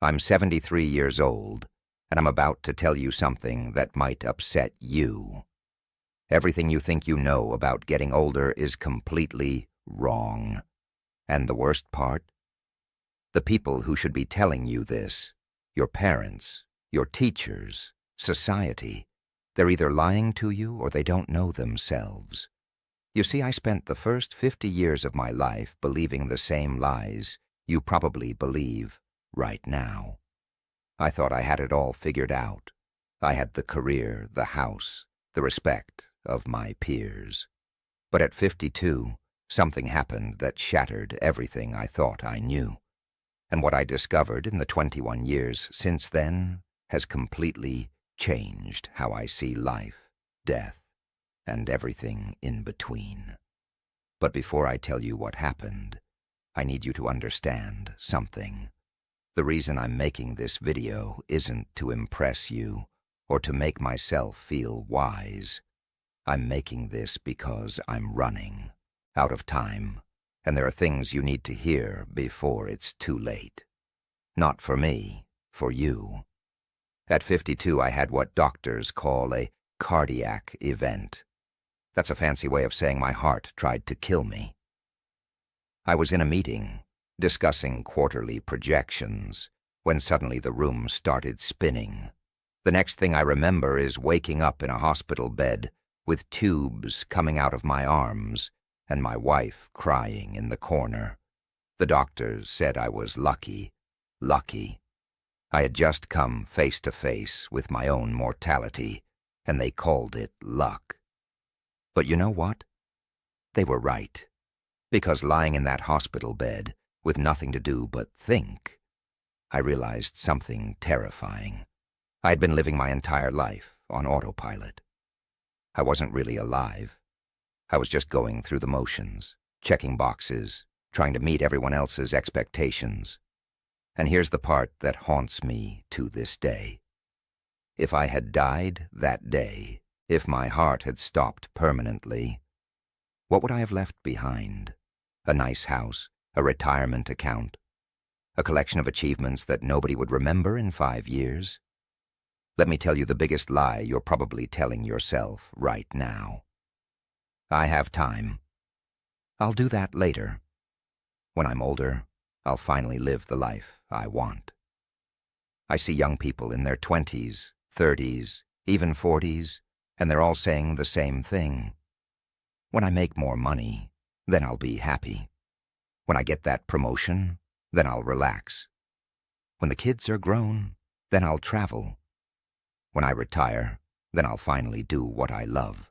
I'm 73 years old, and I'm about to tell you something that might upset you. Everything you think you know about getting older is completely wrong. And the worst part? The people who should be telling you this, your parents, your teachers, society, they're either lying to you or they don't know themselves. You see, I spent the first 50 years of my life believing the same lies you probably believe right now. I thought I had it all figured out. I had the career, the house, the respect of my peers. But at 52, something happened that shattered everything I thought I knew. And what I discovered in the 21 years since then has completely changed how I see life, death, and everything in between. But before I tell you what happened, I need you to understand something. The reason I'm making this video isn't to impress you or to make myself feel wise. I'm making this because I'm running out of time, and there are things you need to hear before it's too late. Not for me, for you. At 52, I had what doctors call a cardiac event. That's a fancy way of saying my heart tried to kill me. I was in a meeting, discussing quarterly projections, when suddenly the room started spinning. The next thing I remember is waking up in a hospital bed with tubes coming out of my arms and my wife crying in the corner. The doctors said I was lucky. I had just come face to face with my own mortality, and they called it luck. But you know what? They were right. Because lying in that hospital bed, with nothing to do but think, I realized something terrifying. I had been living my entire life on autopilot. I wasn't really alive. I was just going through the motions, checking boxes, trying to meet everyone else's expectations. And here's the part that haunts me to this day. If I had died that day, if my heart had stopped permanently, what would I have left behind? A nice house, a retirement account, a collection of achievements that nobody would remember in 5 years? Let me tell you the biggest lie you're probably telling yourself right now. I have time. I'll do that later. When I'm older, I'll finally live the life I want. I see young people in their 20s, 30s, even 40s, and they're all saying the same thing. When I make more money, then I'll be happy. When I get that promotion, then I'll relax. When the kids are grown, then I'll travel. When I retire, then I'll finally do what I love.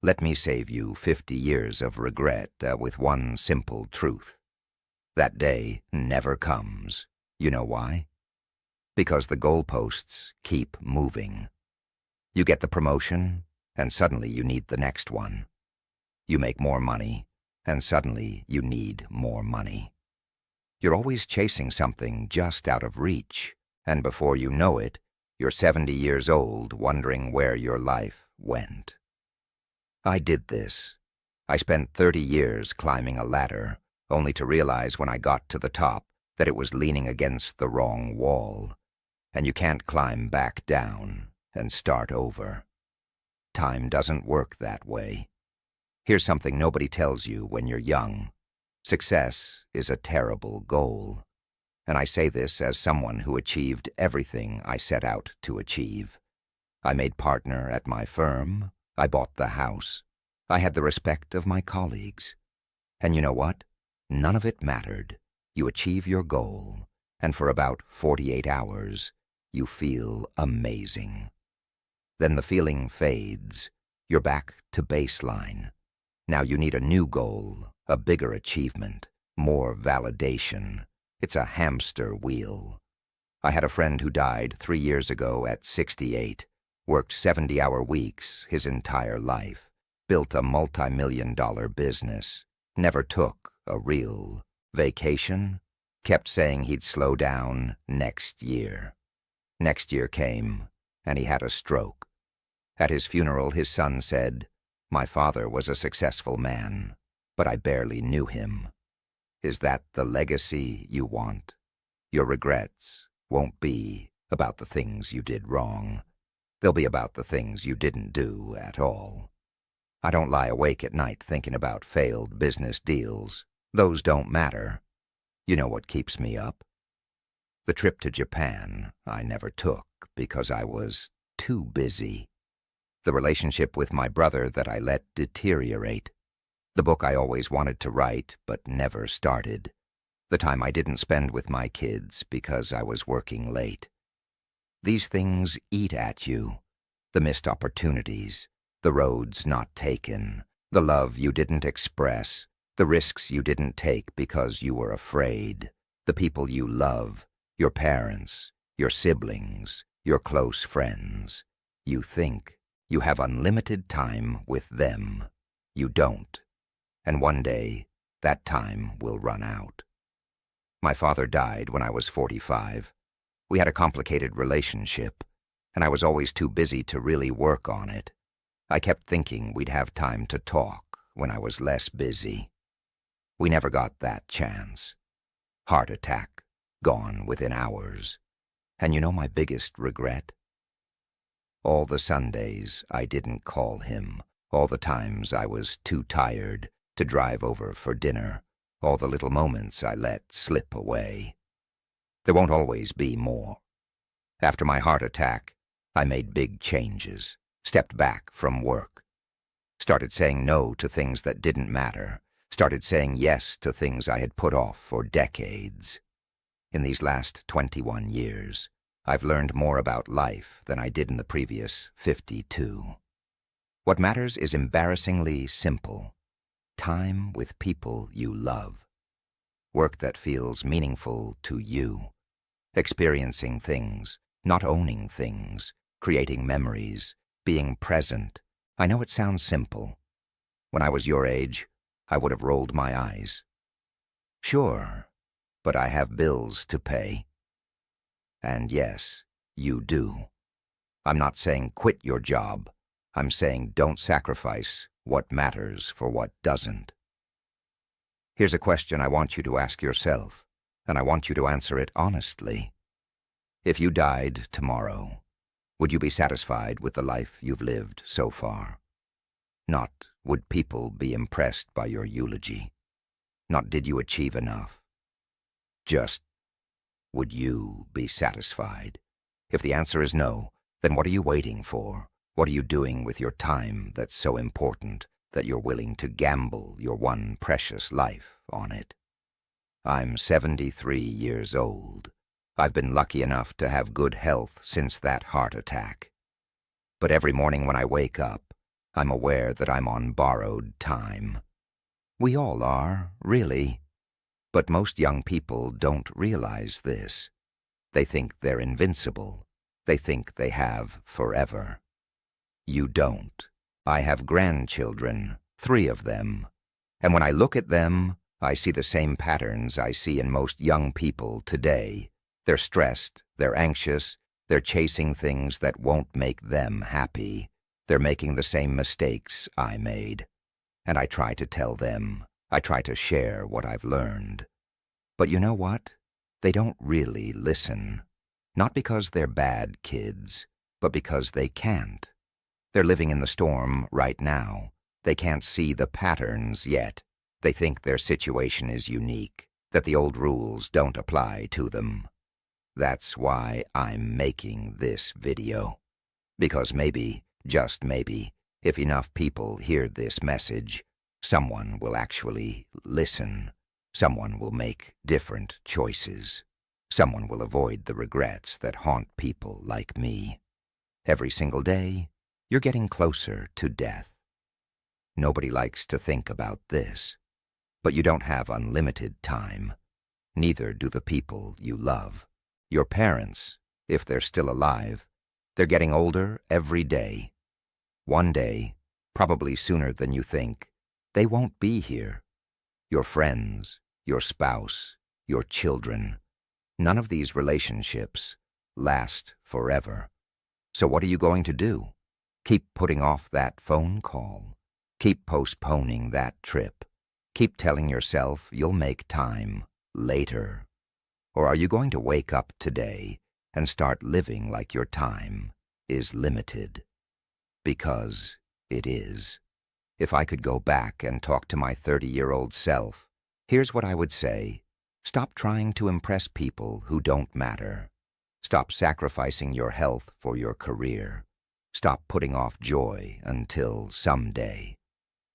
Let me save you 50 years of regret with one simple truth. That day never comes. You know why? Because the goalposts keep moving. You get the promotion, and suddenly you need the next one. You make more money, and suddenly you need more money. You're always chasing something just out of reach, and before you know it, you're 70 years old wondering where your life went. I did this. I spent 30 years climbing a ladder, only to realize when I got to the top that it was leaning against the wrong wall, and you can't climb back down and start over. Time doesn't work that way. Here's something nobody tells you when you're young. Success is a terrible goal. And I say this as someone who achieved everything I set out to achieve. I made partner at my firm. I bought the house. I had the respect of my colleagues. And you know what? None of it mattered. You achieve your goal, and for about 48 hours, you feel amazing. Then the feeling fades. You're back to baseline. Now you need a new goal, a bigger achievement, more validation. It's a hamster wheel. I had a friend who died 3 years ago at 68, worked 70-hour weeks his entire life, built a multi-million-dollar business, never took a real vacation, kept saying he'd slow down next year. Next year came, and he had a stroke. At his funeral, his son said, "My father was a successful man, but I barely knew him." Is that the legacy you want? Your regrets won't be about the things you did wrong. They'll be about the things you didn't do at all. I don't lie awake at night thinking about failed business deals. Those don't matter. You know what keeps me up? The trip to Japan I never took because I was too busy. The relationship with my brother that I let deteriorate. The book I always wanted to write but never started. The time I didn't spend with my kids because I was working late. These things eat at you. The missed opportunities, the roads not taken, the love you didn't express, the risks you didn't take because you were afraid, the people you love, your parents, your siblings, your close friends. You think you have unlimited time with them. You don't. And one day, that time will run out. My father died when I was 45. We had a complicated relationship, and I was always too busy to really work on it. I kept thinking we'd have time to talk when I was less busy. We never got that chance. Heart attack, gone within hours. And you know my biggest regret? All the Sundays I didn't call him, all the times I was too tired to drive over for dinner, all the little moments I let slip away. There won't always be more. After my heart attack, I made big changes, stepped back from work, started saying no to things that didn't matter, started saying yes to things I had put off for decades. In these last 21 years, I've learned more about life than I did in the previous 52. What matters is embarrassingly simple. Time with people you love. Work that feels meaningful to you. Experiencing things, not owning things, creating memories, being present. I know it sounds simple. When I was your age, I would have rolled my eyes. Sure, but I have bills to pay. And yes, you do. I'm not saying quit your job. I'm saying don't sacrifice what matters for what doesn't. Here's a question I want you to ask yourself, and I want you to answer it honestly. If you died tomorrow, would you be satisfied with the life you've lived so far? Not would people be impressed by your eulogy. Not did you achieve enough. Just would you be satisfied? If the answer is no, then what are you waiting for? What are you doing with your time that's so important that you're willing to gamble your one precious life on it? I'm 73 years old. I've been lucky enough to have good health since that heart attack. But every morning when I wake up, I'm aware that I'm on borrowed time. We all are, really. But most young people don't realize this. They think they're invincible. They think they have forever. You don't. I have grandchildren, 3 of them. And when I look at them, I see the same patterns I see in most young people today. They're stressed, they're anxious, they're chasing things that won't make them happy. They're making the same mistakes I made. And I try to tell them, I try to share what I've learned. But you know what? They don't really listen. Not because they're bad kids, but because they can't. They're living in the storm right now. They can't see the patterns yet. They think their situation is unique, that the old rules don't apply to them. That's why I'm making this video. Because maybe, just maybe, if enough people hear this message, someone will actually listen. Someone will make different choices. Someone will avoid the regrets that haunt people like me. Every single day, you're getting closer to death. Nobody likes to think about this. But you don't have unlimited time. Neither do the people you love. Your parents, if they're still alive, they're getting older every day. One day, probably sooner than you think, they won't be here. Your friends, your spouse, your children. None of these relationships last forever. So what are you going to do? Keep putting off that phone call. Keep postponing that trip. Keep telling yourself you'll make time later. Or are you going to wake up today and start living like your time is limited? Because it is. If I could go back and talk to my 30-year-old self, here's what I would say. Stop trying to impress people who don't matter. Stop sacrificing your health for your career. Stop putting off joy until someday.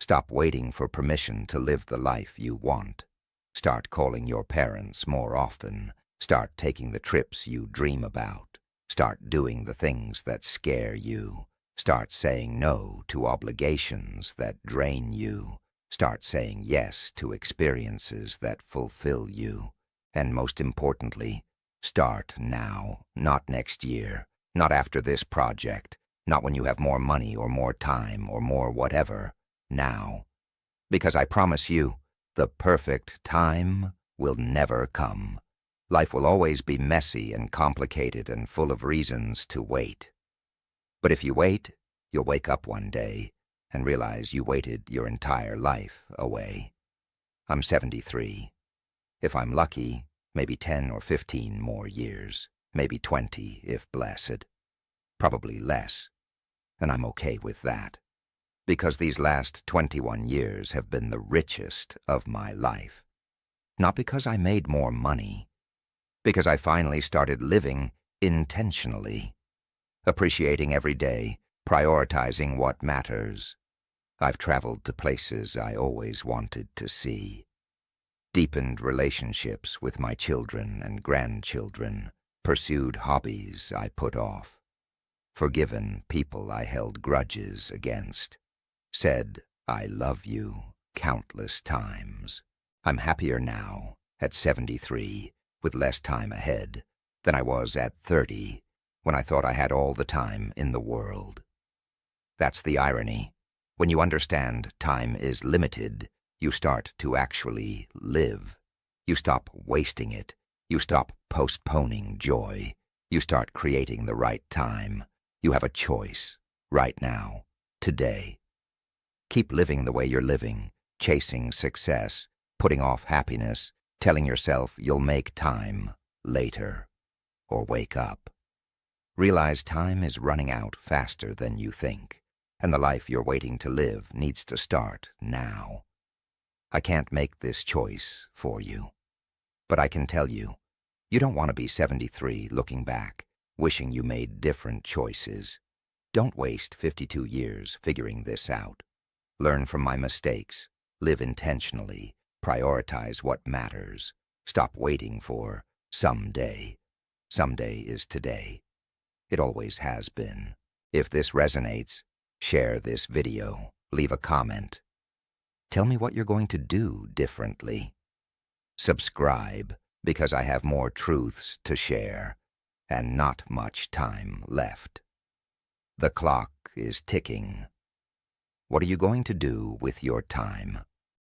Stop waiting for permission to live the life you want. Start calling your parents more often. Start taking the trips you dream about. Start doing the things that scare you. Start saying no to obligations that drain you. Start saying yes to experiences that fulfill you. And most importantly, start now, not next year, not after this project, not when you have more money or more time or more whatever. Now. Because I promise you, the perfect time will never come. Life will always be messy and complicated and full of reasons to wait. But if you wait, you'll wake up one day and realize you waited your entire life away. I'm 73. If I'm lucky, maybe 10 or 15 more years. Maybe 20 if blessed. Probably less. And I'm okay with that. Because these last 21 years have been the richest of my life. Not because I made more money. Because I finally started living intentionally. Appreciating every day, prioritizing what matters. I've traveled to places I always wanted to see. Deepened relationships with my children and grandchildren. Pursued hobbies I put off. Forgiven people I held grudges against. Said, I love you, countless times. I'm happier now, at 73, with less time ahead, than I was at 30, when I thought I had all the time in the world. That's the irony. When you understand time is limited, you start to actually live. You stop wasting it. You stop postponing joy. You start creating the right time. You have a choice, right now, today. Keep living the way you're living, chasing success, putting off happiness, telling yourself you'll make time later, or wake up. Realize time is running out faster than you think, and the life you're waiting to live needs to start now. I can't make this choice for you, but I can tell you, you don't want to be 73 looking back, wishing you made different choices. Don't waste 52 years figuring this out. Learn from my mistakes, live intentionally, prioritize what matters, stop waiting for someday. Someday is today. It always has been. If this resonates, share this video, leave a comment. Tell me what you're going to do differently. Subscribe, because I have more truths to share, and not much time left. The clock is ticking. What are you going to do with your time?